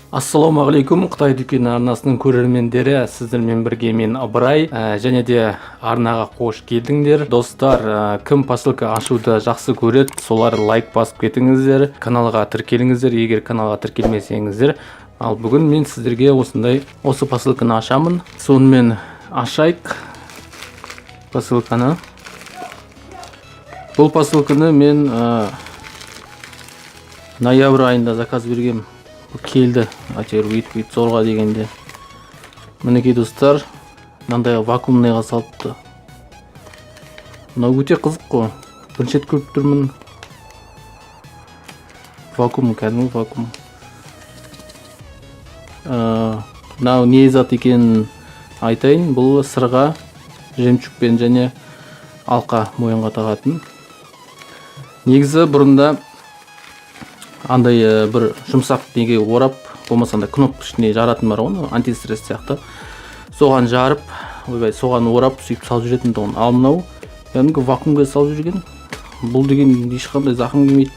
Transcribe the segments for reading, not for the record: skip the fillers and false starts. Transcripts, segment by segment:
Ассалаумағалейкум, Қытай дүкені арнасының көрермендері, сіздермен бірге мен Ыбырай, және де арнаға қош келдіңдер. Достар, кім посылка ашуды жақсы көреді, солар лайк басып кетіңіздер, каналға тіркеліңіздер, егер каналға тіркелмесеңіздер. Ал бүгін мен сіздерге осы посылканы ашамын. Сонымен ашайық посылканы. Бұл посылканы мен ноябрь айында заказ бергем. Келді, әйтеуір өйтіп зорға дегенде. Мінекей достар, мынандай вакуумныйға салыпты. Мынау өте қызық қой. Бірінші рет көріп тұрмын. Вакуум, кәдімгі вакуум. Мынау не зат екенін айтайын. Бұл сырға, жемчугпен және алқа мойынға тағатын. Негізі бұрында андай бір жұмсақ неге орап, болмасанда кнопка ішіне жаратын бар ғой, антистресс сияқты. Соған жарып, соған орап, сөйтіп салып жүретін тұғын. Ал мынау, кәдімгі вакуумға салып жүрген. Бұл деген ешқандай зақым келмейді.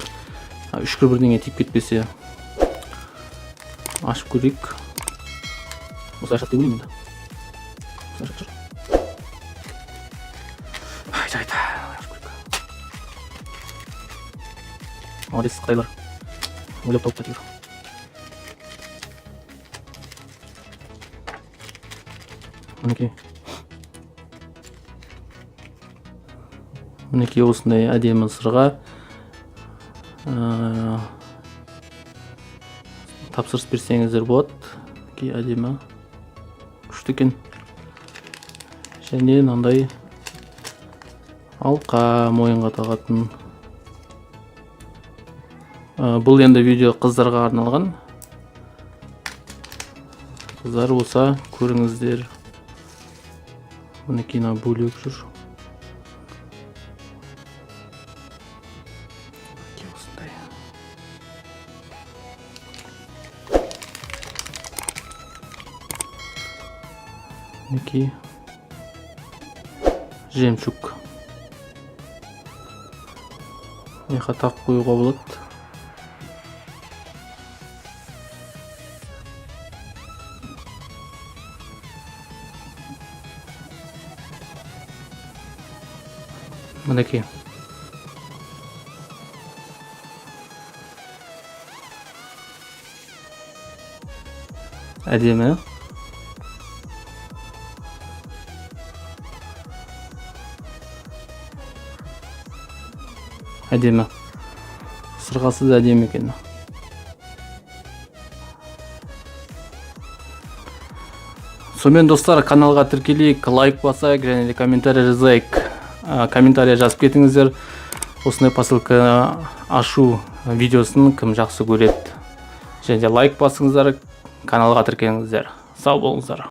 Үшкір бірдеңе тиіп кетпесе. Ашып көрейік. Осы ашық деп ойлаймын да. Ашық жүр. Жайды, ашып көрейік. Молодец, қытайлар. Ойлап тауып кетер. Мінекей осындай әдемі сырға тапсырыс берсеңіздер болады. Әдемі күшті екен. Және мынандай алқа мойынға тағатын. Бұл енді видео қыздарға арналған. Қыздар болса көріңіздер. Мінекей бөлек жүр. Мінекей жемчуг. Неға тақ қоюға болады. Мінекей. Әдемі. Әдемі. Сырғасы да әдемі екен. Сонымен достар, каналға тіркелейік, лайк басайық, және де комментарий жазайық. Комментария жазып кетіңіздер. Осындай посылка ашу видеосын кім жақсы көреді. Және де лайк басыңыздар, каналға тіркеліңіздер. Сау болыңыздар.